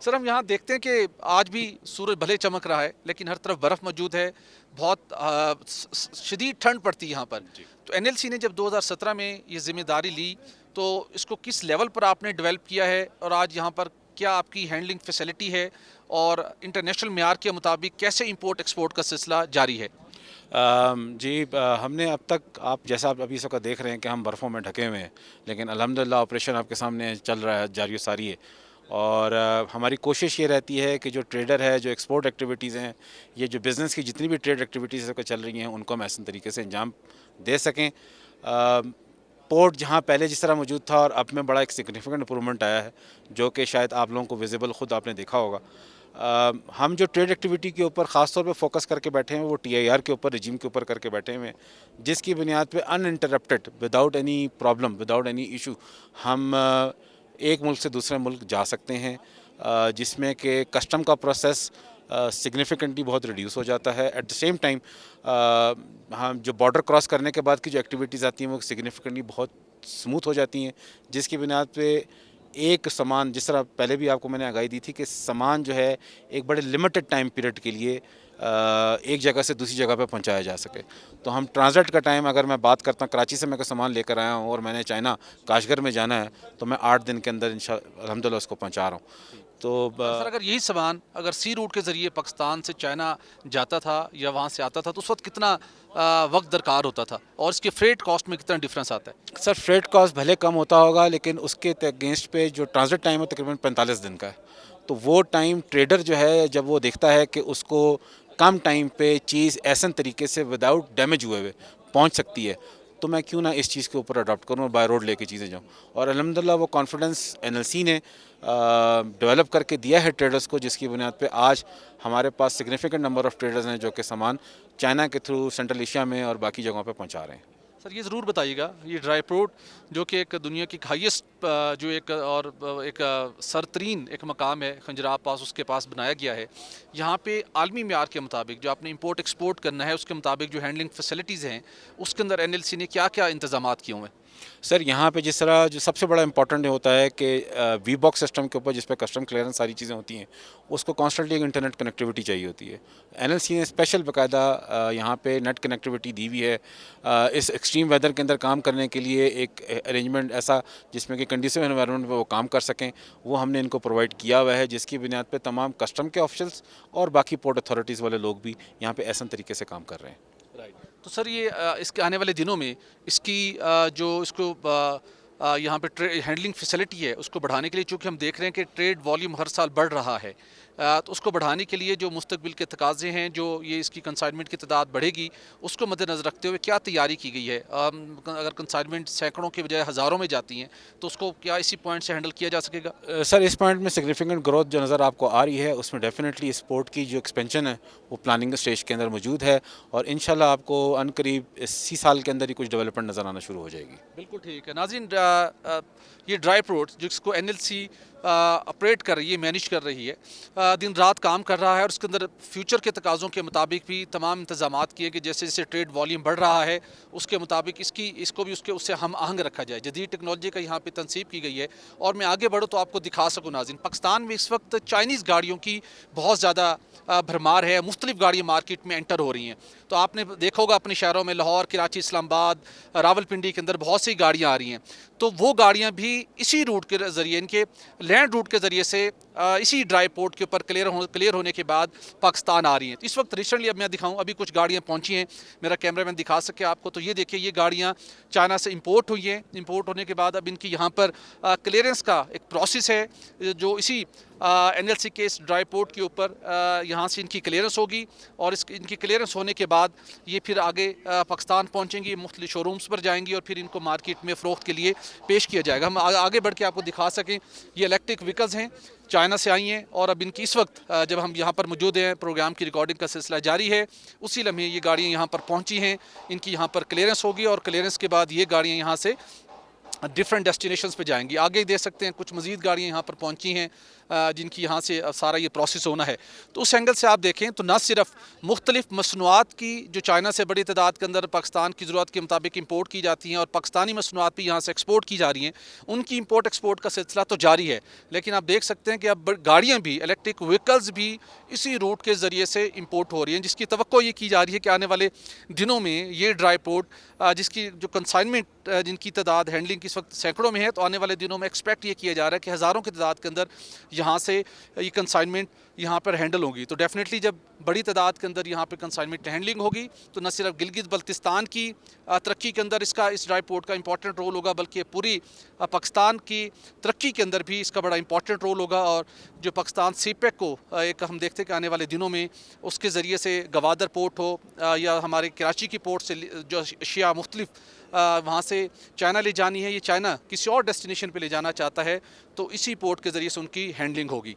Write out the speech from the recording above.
Sir हम यहाँ देखते हैं कि आज भी सूरज भले चमक रहा है लेकिन हर तरफ बर्फ़ मौजूद है। बहुत शदीद ठंड पड़ती है यहाँ पर। जी। तो एनएलसी ने जब 2017 में ये जिम्मेदारी ली तो इसको किस लेवल पर आपने डेवलप किया है और आज यहाँ पर क्या आपकी हैंडलिंग फैसिलिटी है और इंटरनेशनल मेयार के मुताबिक कैसे इंपोर्ट एक्सपोर्ट का सिलसिला जारी है? जी, हमने अब तक आप जैसा आप अभी इस वक्त देख रहे हैं कि हम बर्फ़ों में ढके हुए हैं, लेकिन अल्हम्दुलिल्लाह ऑपरेशन आपके सामने चल रहा है, जारी सारी है। और हमारी कोशिश ये रहती है कि जो ट्रेडर है, जो एक्सपोर्ट एक्टिविटीज़ हैं, ये जो बिज़नेस की जितनी भी ट्रेड एक्टिविटीज़ चल रही हैं, उनको हम ऐसे तरीके से अंजाम दे सकें। पोर्ट जहाँ पहले जिस तरह मौजूद था और अब में बड़ा एक सिग्निफिकेंट इंप्रूवमेंट आया है, जो कि शायद आप लोगों को विजिबल ख़ुद आपने देखा होगा। हम जो ट्रेड एक्टिविटी के ऊपर ख़ास तौर पे फोकस करके बैठे हैं वो टीआईआर के ऊपर, रजीम के ऊपर करके बैठे हुए हैं, जिसकी बुनियाद पे uninterrupted, without any problem, without any issue हम एक मुल्क से दूसरे मुल्क जा सकते हैं, जिसमें कि कस्टम का प्रोसेस सिग्निफिकेंटली बहुत रिड्यूस हो जाता है। एट द सेम टाइम हम जो बॉर्डर क्रॉस करने के बाद की जो एक्टिविटीज़ आती हैं वो सिग्निफिकेंटली बहुत स्मूथ हो जाती हैं, जिसकी बुनियाद पे एक सामान, जिस तरह पहले भी आपको मैंने आगाही दी थी कि सामान जो है एक बड़े लिमिटेड टाइम पीरियड के लिए एक जगह से दूसरी जगह पे पहुंचाया जा सके। तो हम ट्रांजिट का टाइम, अगर मैं बात करता हूँ, कराची से मैं कोई सामान लेकर आया हूँ और मैंने चाइना काशगर में जाना है, तो मैं 8 दिन के अंदर अल्हम्दुलिल्लाह उसको पहुँचा रहा हूँ। तो और सर अगर यही सामान अगर सी रूट के ज़रिए पाकिस्तान से चाइना जाता था या वहाँ से आता था तो उस वक्त कितना वक्त दरकार होता था और इसके फ्रेट कॉस्ट में कितना डिफरेंस आता है? सर, फ्रेट कॉस्ट भले कम होता होगा, लेकिन उसके अगेंस्ट पे जो ट्रांजिट टाइम है तकरीबन 45 दिन का है। तो वो टाइम ट्रेडर जो है, जब वो देखता है कि उसको कम टाइम पे चीज़ ऐसे तरीके से विदाउट डैमेज हुए हुए पहुंच सकती है, तो मैं क्यों ना इस चीज़ के ऊपर अडॉप्ट करूं और बाय रोड लेके चीज़ें जाऊं। और अल्हम्दुलिल्लाह वो कॉन्फिडेंस एनएलसी ने डेवलप करके दिया है ट्रेडर्स को, जिसकी बुनियाद पे आज हमारे पास सिग्निफिकेंट नंबर ऑफ़ ट्रेडर्स हैं जो कि सामान चाइना के थ्रू सेंट्रल एशिया में और बाकी जगहों पे पहुंचा रहे हैं। सर ये ज़रूर बताइएगा, ये ड्राई फ्रूट जो कि एक दुनिया की हाईएस्ट जो एक और एक सरतरीन एक मकाम है खंजराब पास, उसके पास बनाया गया है। यहाँ पे आलमी म्यार के मुताबिक जो आपने इंपोर्ट एक्सपोर्ट करना है उसके मुताबिक जो हैंडलिंग फैसिलिटीज़ हैं उसके अंदर एनएलसी ने क्या क्या इंतजामात किए हुए हैं? सर, यहाँ पे जिस तरह जो सबसे बड़ा इंपॉर्टेंट होता है कि वी बॉक्स सिस्टम के ऊपर जिस पे कस्टम क्लियरेंस सारी चीज़ें होती हैं, उसको कॉन्स्टेंटली एक इंटरनेट कनेक्टिविटी चाहिए होती है। एनएलसी ने स्पेशल बाकायदा यहाँ पे नेट कनेक्टिविटी दी हुई है। इस एक्सट्रीम वेदर के अंदर काम करने के लिए एक अरेंजमेंट ऐसा जिसमें कि कंडीसिव एनवायरनमेंट में वो काम कर सकें, वो हमने इनको प्रोवाइड किया हुआ है, जिसकी बुनियाद पर तमाम कस्टम के ऑफिशल्स और बाकी पोर्ट अथॉरिटीज़ वाले लोग भी यहाँ पर ऐसा तरीके से काम कर रहे हैं। राइट। तो सर ये इसके आने वाले दिनों में इसकी जो इसको यहाँ पे हैंडलिंग फैसिलिटी है उसको बढ़ाने के लिए, चूँकि हम देख रहे हैं कि ट्रेड वॉल्यूम हर साल बढ़ रहा है, तो उसको बढ़ाने के लिए जो मुस्तकबिल के तकाज़े हैं, जो ये इसकी कंसाइनमेंट की तादाद बढ़ेगी, उसको मद्देनज़र रखते हुए क्या तैयारी की गई है? अगर कंसाइनमेंट सैकड़ों के बजाय हज़ारों में जाती हैं तो उसको क्या इसी पॉइंट से हैंडल किया जा सकेगा? सर, इस पॉइंट में सिग्निफिकेंट ग्रोथ जो नज़र आपको आ रही है, उसमें डेफिनेटली स्पोर्ट की जो एक्सपेंशन है वो प्लानिंग स्टेज के अंदर मौजूद है और इंशाल्लाह आपको अनकरीब इसी साल के अंदर ही कुछ डेवलपमेंट नज़र आना शुरू हो जाएगी। बिल्कुल ठीक है। नाज़रीन, ये ड्राई फ्रूट जिसको एनएलसी ऑपरेट कर रही है, मैनेज कर रही है, दिन रात काम कर रहा है और उसके अंदर फ्यूचर के तकाज़ों के मुताबिक भी तमाम इंतज़ामात किए कि जैसे जैसे ट्रेड वॉल्यूम बढ़ रहा है उसके मुताबिक इसको भी उससे हम आहंग रखा जाए। जदीद टेक्नोलॉजी का यहाँ पे तनसीब की गई है और मैं आगे बढ़ूँ तो आपको दिखा सकूँ। नाज़रीन, पाकिस्तान में इस वक्त चाइनीज़ गाड़ियों की बहुत ज़्यादा भरमार है, मुख्तलिफ गाड़ियाँ मार्केट में एंटर हो रही हैं। तो आपने देखा होगा अपने शहरों में लाहौर, कराची, इस्लामाबाद, रावलपिंडी के अंदर बहुत सी गाड़ियाँ आ रही हैं। तो वो गाड़ियाँ भी इसी रूट के ज़रिए, इनके लैंड रूट के ज़रिए से इसी ड्राई पोर्ट के ऊपर क्लियर होने के बाद पाकिस्तान आ रही हैं। तो इस वक्त रिसेंटली अब मैं दिखाऊं, अभी कुछ गाड़ियाँ पहुंची हैं, मेरा कैमरामैन दिखा सके आपको। तो ये देखिए, ये गाड़ियाँ चाइना से इंपोर्ट हुई हैं। इंपोर्ट होने के बाद अब इनकी यहाँ पर क्लियरेंस का एक प्रोसेस है जो इसी एनएलसी के इस ड्राई पोर्ट के ऊपर यहाँ से इनकी क्लियरेंस होगी और इनकी क्लियरेंस होने के बाद ये फिर आगे पाकिस्तान पहुँचेंगी, मुख्तलिफ शोरूम्स पर जाएंगी और फिर इनको मार्केट में फ़रोख्त के लिए पेश किया जाएगा। हम आगे बढ़ के आपको दिखा सकें, ये इलेक्ट्रिक व्हीकल्स हैं, चाइना से आई हैं और अब इनकी इस वक्त जब हम यहाँ पर मौजूद हैं, प्रोग्राम की रिकॉर्डिंग का सिलसिला जारी है, उसी लम्हे ये गाड़ियाँ यहाँ पर पहुँची हैं। इनकी यहाँ पर क्लियरेंस होगी और क्लियरेंस के बाद ये गाड़ियाँ यहाँ से डिफरेंट डेस्टिनेशंस पे जाएंगी। आगे देख सकते हैं कुछ मज़ीद गाड़ियाँ यहाँ पर पहुँची हैं। जिनकी यहाँ से सारा ये प्रोसेस होना है। तो उस एंगल से आप देखें तो न सिर्फ मुख्तलिफ मसनूआत की जो चाइना से बड़ी तादाद के अंदर पाकिस्तान की ज़रूरत के मुताबिक इम्पोर्ट की जाती हैं और पाकिस्तानी मसनूआत भी यहाँ से एक्सपोर्ट की जा रही हैं, उनकी इम्पोर्ट एक्सपोर्ट का सिलसिला तो जारी है। लेकिन आप देख सकते हैं कि अब गाड़ियाँ भी, इलेक्ट्रिक व्हीकल्स भी इसी रूट के ज़रिए से इम्पोर्ट हो रही हैं, जिसकी तवक्को ये की जा रही है कि आने वाले दिनों में ये ड्राई पोर्ट, जिसकी जो कंसाइनमेंट जिनकी तादाद हैंडलिंग की इस वक्त सैकड़ों में है, तो आने वाले दिनों में एक्सपेक्ट ये किया जा रहा है कि हज़ारों की तादाद के अंदर यहाँ से ये कंसाइनमेंट यहाँ पर हैंडल होगी। तो डेफिनेटली जब बड़ी तादाद के अंदर यहाँ पे कंसाइनमेंट हैंडलिंग होगी तो न सिर्फ गिलगित बल्तिस्तान की तरक्की के अंदर इस ड्राई पोर्ट का इंपॉर्टेंट रोल होगा, बल्कि पूरी पाकिस्तान की तरक्की के अंदर भी इसका बड़ा इंपॉर्टेंट रोल होगा। और जो पाकिस्तान सीपेक को एक हम देखते हैं कि आने वाले दिनों में उसके ज़रिए से गवादर पोर्ट हो या हमारे कराची की पोर्ट से जो अशिया मुख्तलिफ वहाँ से चाइना ले जानी है, ये चाइना किसी और डेस्टिनेशन पे ले जाना चाहता है, तो इसी पोर्ट के ज़रिए से उनकी हैंडलिंग होगी।